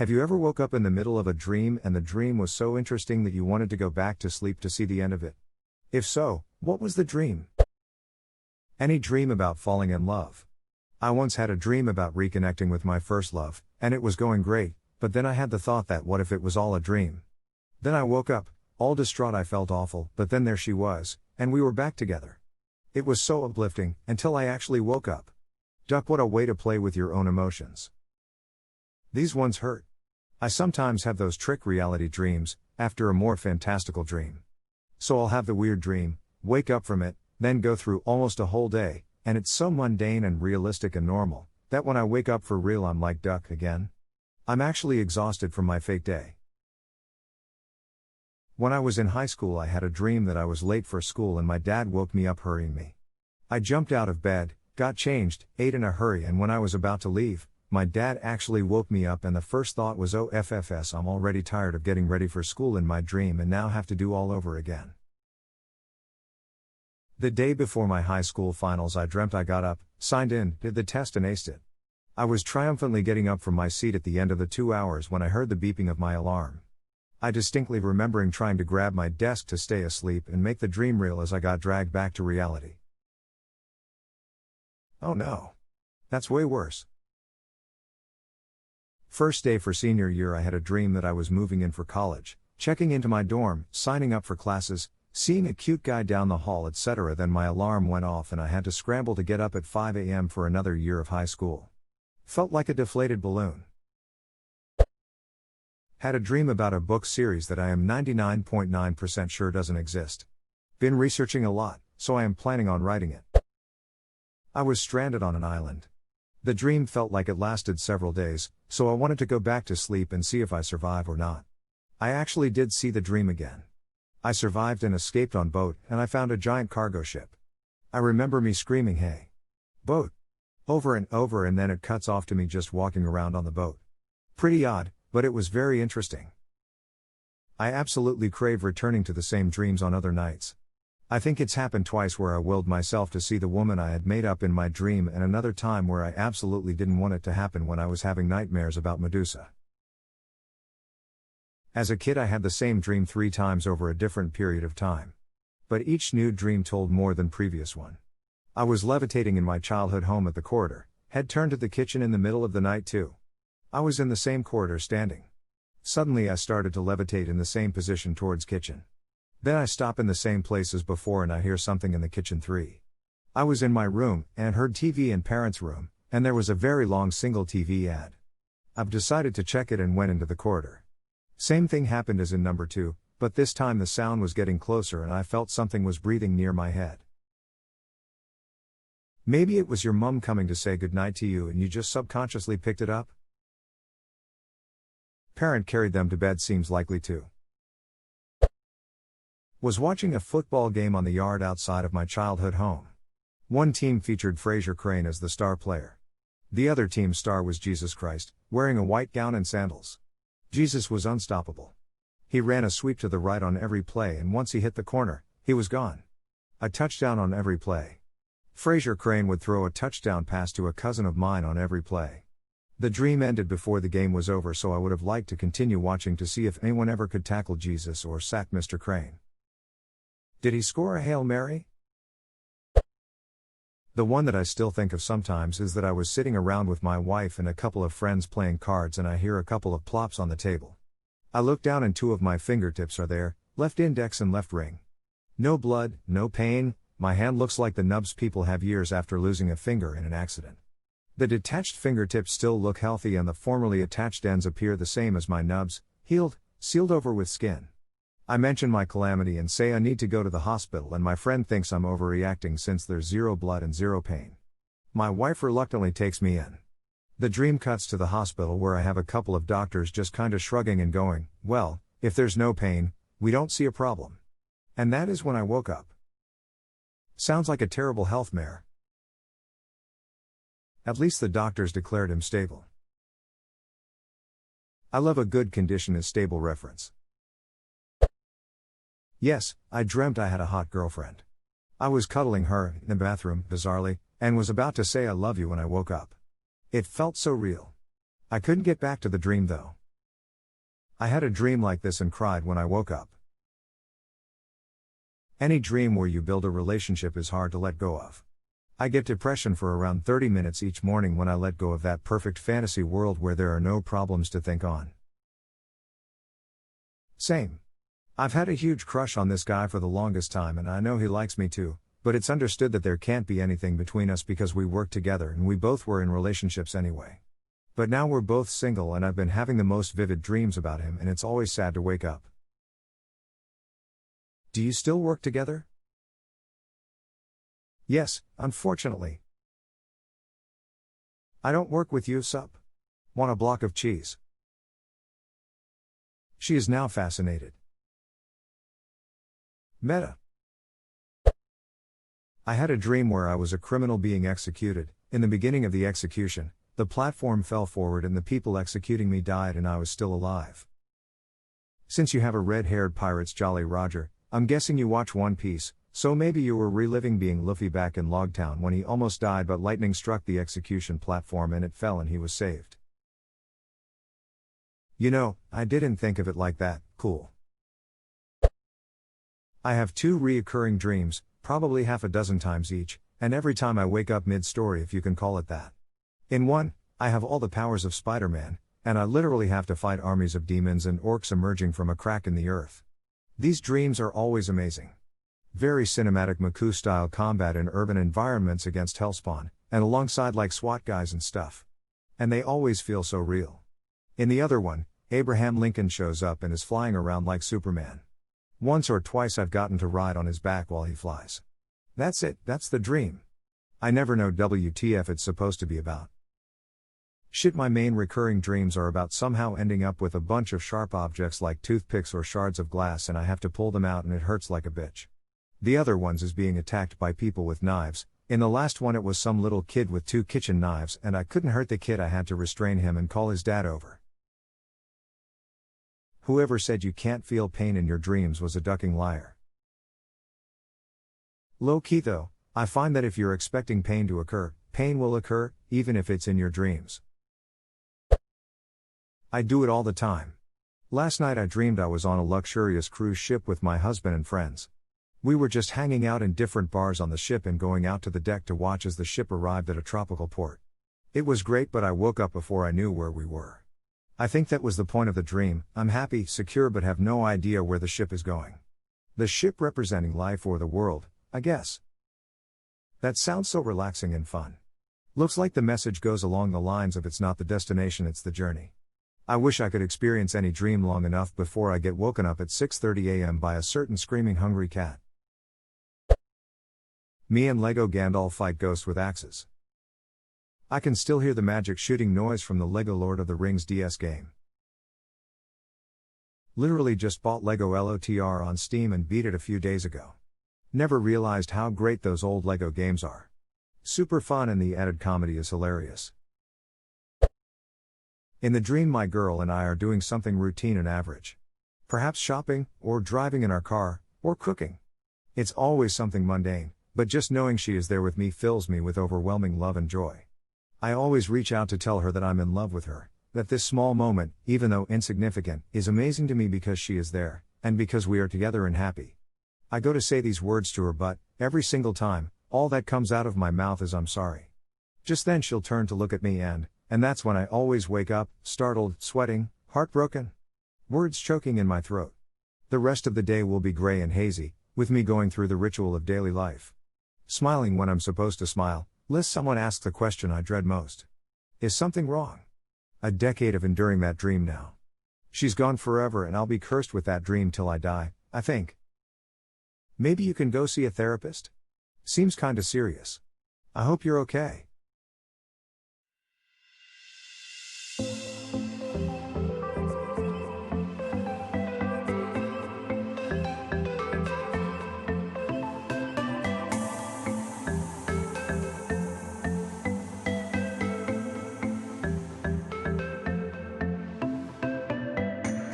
Have you ever woke up in the middle of a dream and the dream was so interesting that you wanted to go back to sleep to see the end of it? If so, what was the dream? Any dream about falling in love? I once had a dream about reconnecting with my first love, and it was going great, but then I had the thought that what if it was all a dream? Then I woke up, all distraught. I felt awful, but then there she was, and we were back together. It was so uplifting, until I actually woke up. Duck, what a way to play with your own emotions. These ones hurt. I sometimes have those trick reality dreams, after a more fantastical dream. So I'll have the weird dream, wake up from it, then go through almost a whole day, and it's so mundane and realistic and normal, that when I wake up for real I'm like, Duck, again? I'm actually exhausted from my fake day. When I was in high school I had a dream that I was late for school and my dad woke me up hurrying me. I jumped out of bed, got changed, ate in a hurry, and when I was about to leave, my dad actually woke me up and the first thought was, oh FFS, I'm already tired of getting ready for school in my dream and now have to do all over again. The day before my high school finals I dreamt I got up, signed in, did the test and aced it. I was triumphantly getting up from my seat at the end of the 2 hours when I heard the beeping of my alarm. I distinctly remembering trying to grab my desk to stay asleep and make the dream real as I got dragged back to reality. Oh no. That's way worse. First day for senior year I had a dream that I was moving in for college, checking into my dorm, signing up for classes, seeing a cute guy down the hall, etc. Then my alarm went off and I had to scramble to get up at 5 a.m. for another year of high school. Felt like a deflated balloon. Had a dream about a book series that I am 99.9% sure doesn't exist. Been researching a lot, so I am planning on writing it. I was stranded on an island. The dream felt like it lasted several days, so I wanted to go back to sleep and see if I survive or not. I actually did see the dream again. I survived and escaped on boat, and I found a giant cargo ship. I remember me screaming, "Hey! Boat!" over and over, and then it cuts off to me just walking around on the boat. Pretty odd, but it was very interesting. I absolutely crave returning to the same dreams on other nights. I think it's happened twice where I willed myself to see the woman I had made up in my dream, and another time where I absolutely didn't want it to happen when I was having nightmares about Medusa. As a kid I had the same dream 3 times over a different period of time. But each new dream told more than previous one. I was levitating in my childhood home at the corridor, head turned to the kitchen in the middle of the night too. I was in the same corridor standing. Suddenly I started to levitate in the same position towards kitchen. Then I stop in the same place as before and I hear something in the kitchen 3. I was in my room, and heard TV in parents' room, and there was a very long single TV ad. I've decided to check it and went into the corridor. Same thing happened as in number 2, but this time the sound was getting closer and I felt something was breathing near my head. Maybe it was your mum coming to say goodnight to you and you just subconsciously picked it up? Parent carried them to bed seems likely too. Was watching a football game on the yard outside of my childhood home. One team featured Frasier Crane as the star player. The other team's star was Jesus Christ, wearing a white gown and sandals. Jesus was unstoppable. He ran a sweep to the right on every play, and once he hit the corner, he was gone. A touchdown on every play. Frasier Crane would throw a touchdown pass to a cousin of mine on every play. The dream ended before the game was over, so I would have liked to continue watching to see if anyone ever could tackle Jesus or sack Mr. Crane. Did he score a Hail Mary? The one that I still think of sometimes is that I was sitting around with my wife and a couple of friends playing cards and I hear a couple of plops on the table. I look down and 2 of my fingertips are there, left index and left ring. No blood, no pain, my hand looks like the nubs people have years after losing a finger in an accident. The detached fingertips still look healthy and the formerly attached ends appear the same as my nubs, healed, sealed over with skin. I mention my calamity and say I need to go to the hospital, and my friend thinks I'm overreacting since there's 0 blood and 0 pain. My wife reluctantly takes me in. The dream cuts to the hospital where I have a couple of doctors just kinda shrugging and going, well, if there's no pain, we don't see a problem. And that is when I woke up. Sounds like a terrible health mare. At least the doctors declared him stable. I love a good condition is stable reference. Yes, I dreamt I had a hot girlfriend. I was cuddling her in the bathroom, bizarrely, and was about to say I love you when I woke up. It felt so real. I couldn't get back to the dream though. I had a dream like this and cried when I woke up. Any dream where you build a relationship is hard to let go of. I get depression for around 30 minutes each morning when I let go of that perfect fantasy world where there are no problems to think on. Same. I've had a huge crush on this guy for the longest time and I know he likes me too, but it's understood that there can't be anything between us because we work together and we both were in relationships anyway. But now we're both single and I've been having the most vivid dreams about him and it's always sad to wake up. Do you still work together? Yes, unfortunately. I don't work with you, sup? Want a block of cheese? She is now fascinated. Meta. I had a dream where I was a criminal being executed. In the beginning of the execution, the platform fell forward and the people executing me died and I was still alive. Since you have a red-haired pirate's Jolly Roger, I'm guessing you watch One Piece, so maybe you were reliving being Luffy back in Logtown when he almost died but lightning struck the execution platform and it fell and he was saved. You know, I didn't think of it like that. Cool. I have 2 reoccurring dreams, probably half a dozen times each, and every time I wake up mid-story if you can call it that. In one, I have all the powers of Spider-Man, and I literally have to fight armies of demons and orcs emerging from a crack in the earth. These dreams are always amazing. Very cinematic Maku-style combat in urban environments against Hellspawn, and alongside like SWAT guys and stuff. And they always feel so real. In the other one, Abraham Lincoln shows up and is flying around like Superman. Once or twice I've gotten to ride on his back while he flies. That's it, that's the dream. I never know WTF it's supposed to be about. Shit, my main recurring dreams are about somehow ending up with a bunch of sharp objects like toothpicks or shards of glass and I have to pull them out and it hurts like a bitch. The other ones is being attacked by people with knives. In the last one it was some little kid with 2 kitchen knives and I couldn't hurt the kid, I had to restrain him and call his dad over. Whoever said you can't feel pain in your dreams was a ducking liar. Low key though, I find that if you're expecting pain to occur, pain will occur, even if it's in your dreams. I do it all the time. Last night I dreamed I was on a luxurious cruise ship with my husband and friends. We were just hanging out in different bars on the ship and going out to the deck to watch as the ship arrived at a tropical port. It was great, but I woke up before I knew where we were. I think that was the point of the dream. I'm happy, secure, but have no idea where the ship is going. The ship representing life or the world, I guess. That sounds so relaxing and fun. Looks like the message goes along the lines of it's not the destination, it's the journey. I wish I could experience any dream long enough before I get woken up at 6:30 a.m. by a certain screaming hungry cat. Me and Lego Gandalf fight ghosts with axes. I can still hear the magic shooting noise from the Lego Lord of the Rings DS game. Literally just bought Lego LOTR on Steam and beat it a few days ago. Never realized how great those old Lego games are. Super fun and the added comedy is hilarious. In the dream my girl and I are doing something routine and average. Perhaps shopping, or driving in our car, or cooking. It's always something mundane, but just knowing she is there with me fills me with overwhelming love and joy. I always reach out to tell her that I'm in love with her, that this small moment, even though insignificant, is amazing to me because she is there, and because we are together and happy. I go to say these words to her but, every single time, all that comes out of my mouth is I'm sorry. Just then she'll turn to look at me and that's when I always wake up, startled, sweating, heartbroken. Words choking in my throat. The rest of the day will be gray and hazy, with me going through the ritual of daily life. Smiling when I'm supposed to smile, lest someone asks the question I dread most. Is something wrong? A decade of enduring that dream now. She's gone forever and I'll be cursed with that dream till I die, I think. Maybe you can go see a therapist? Seems kinda serious. I hope you're okay.